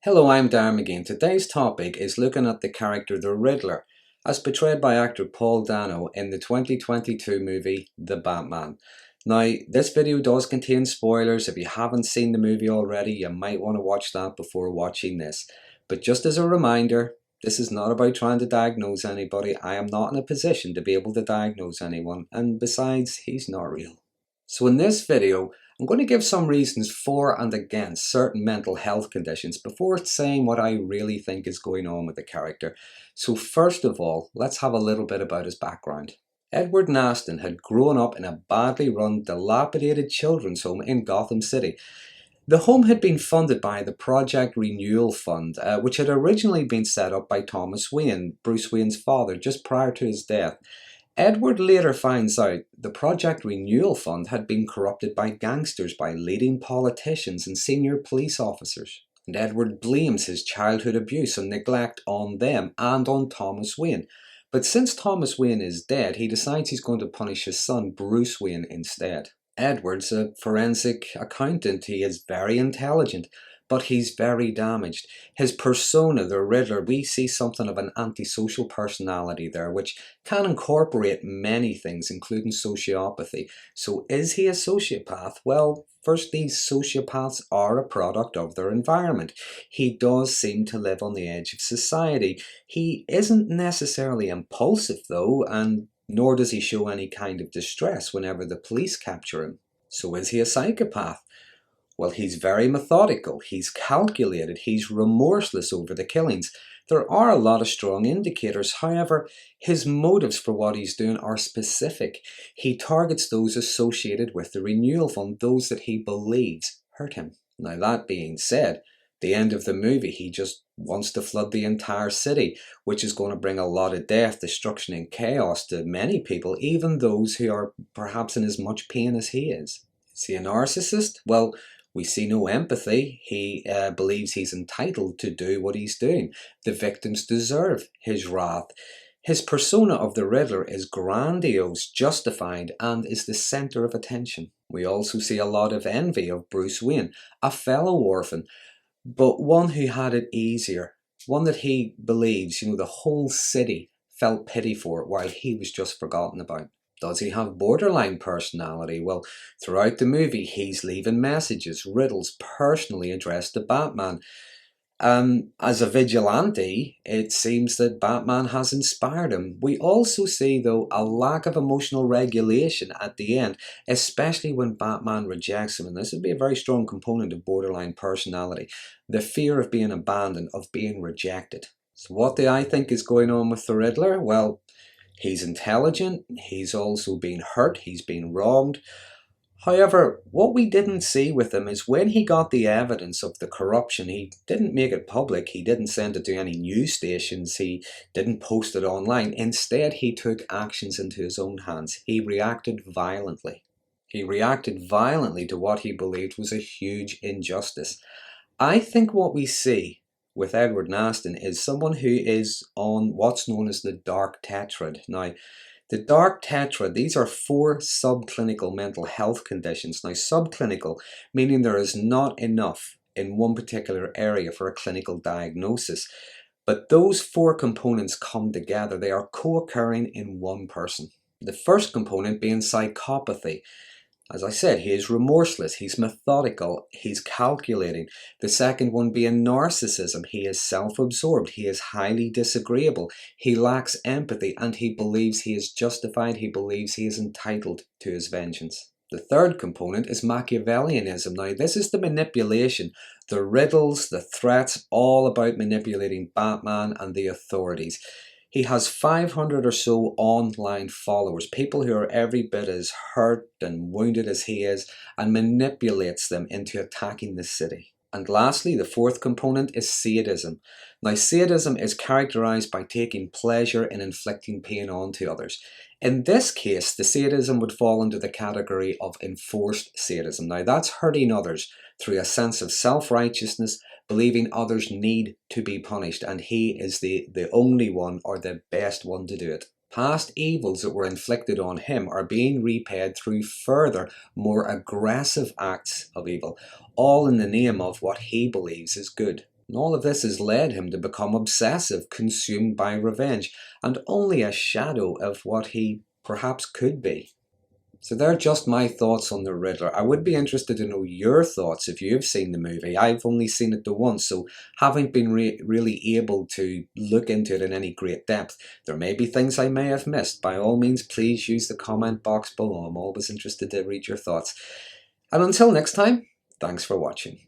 Hello, I'm Darren Magee. Today's topic is looking at the character the Riddler, as portrayed by actor Paul Dano in the 2022 movie The Batman. Now, this video does contain spoilers. If you haven't seen the movie already, you might want to watch that before watching this. But just as a reminder, this is not about trying to diagnose anybody. I am not in a position to be able to diagnose anyone, and besides, he's not real. So in this video, I'm going to give some reasons for and against certain mental health conditions before saying what I really think is going on with the character. So first of all, let's have a little bit about his background. Edward Naston had grown up in a badly run, dilapidated children's home in Gotham City. The home had been funded by the Project Renewal Fund, which had originally been set up by Thomas Wayne, Bruce Wayne's father, just prior to his death. Edward later finds out the Project Renewal Fund had been corrupted by gangsters, by leading politicians and senior police officers. And Edward blames his childhood abuse and neglect on them and on Thomas Wayne. But since Thomas Wayne is dead, he decides he's going to punish his son Bruce Wayne instead. Edward's a forensic accountant. He is very intelligent, but he's very damaged. His persona, the Riddler, we see something of an antisocial personality there, which can incorporate many things, including sociopathy. So is he a sociopath? Well, first, these sociopaths are a product of their environment. He does seem to live on the edge of society. He isn't necessarily impulsive, though, and nor does he show any kind of distress whenever the police capture him. So is he a psychopath? Well, he's very methodical, he's calculated, he's remorseless over the killings. There are a lot of strong indicators. However, his motives for what he's doing are specific. He targets those associated with the Renewal Fund, those that he believes hurt him. Now, that being said, the end of the movie, he just wants to flood the entire city, which is going to bring a lot of death, destruction and chaos to many people, even those who are perhaps in as much pain as he is. Is he a narcissist? Well, we see no empathy. He believes he's entitled to do what he's doing. The victims deserve his wrath. His persona of the Riddler is grandiose, justified, and is the centre of attention. We also see a lot of envy of Bruce Wayne, a fellow orphan, but one who had it easier. One that he believes, the whole city felt pity for while he was just forgotten about. Does he have borderline personality? Well, throughout the movie, he's leaving messages, riddles personally addressed to Batman. As a vigilante, it seems that Batman has inspired him. We also see, though, a lack of emotional regulation at the end, especially when Batman rejects him. And this would be a very strong component of borderline personality. The fear of being abandoned, of being rejected. So what do I think is going on with the Riddler? Well, he's intelligent, he's also been hurt, he's been wronged. However, what we didn't see with him is when he got the evidence of the corruption, he didn't make it public, he didn't send it to any news stations, he didn't post it online. Instead, he took actions into his own hands. He reacted violently. He reacted violently to what he believed was a huge injustice. I think what we see with Edward Naston is someone who is on what's known as the dark tetrad. Now, the dark tetra, these are 4 subclinical mental health conditions. Now, subclinical, meaning there is not enough in one particular area for a clinical diagnosis. But those 4 components come together. They are co-occurring in one person. The first component being psychopathy. As I said, he is remorseless, he's methodical, he's calculating. The second one being narcissism. He is self-absorbed, he is highly disagreeable, he lacks empathy, and he believes he is justified, he believes he is entitled to his vengeance. The third component is Machiavellianism. Now, this is the manipulation, the riddles, the threats, all about manipulating Batman and the authorities. He has 500 or so online followers, people who are every bit as hurt and wounded as he is, and manipulates them into attacking the city. And lastly, the fourth component is sadism. Now, sadism is characterized by taking pleasure in inflicting pain onto others. In this case, the sadism would fall into the category of enforced sadism. Now, that's hurting others through a sense of self-righteousness, believing others need to be punished, and he is the only one or the best one to do it. Past evils that were inflicted on him are being repaid through further, more aggressive acts of evil, all in the name of what he believes is good. And all of this has led him to become obsessive, consumed by revenge, and only a shadow of what he perhaps could be. So they're just my thoughts on the Riddler. I would be interested to know your thoughts if you've seen the movie. I've only seen it the once, so haven't been really able to look into it in any great depth. There may be things I may have missed. By all means, please use the comment box below. I'm always interested to read your thoughts. And until next time, thanks for watching.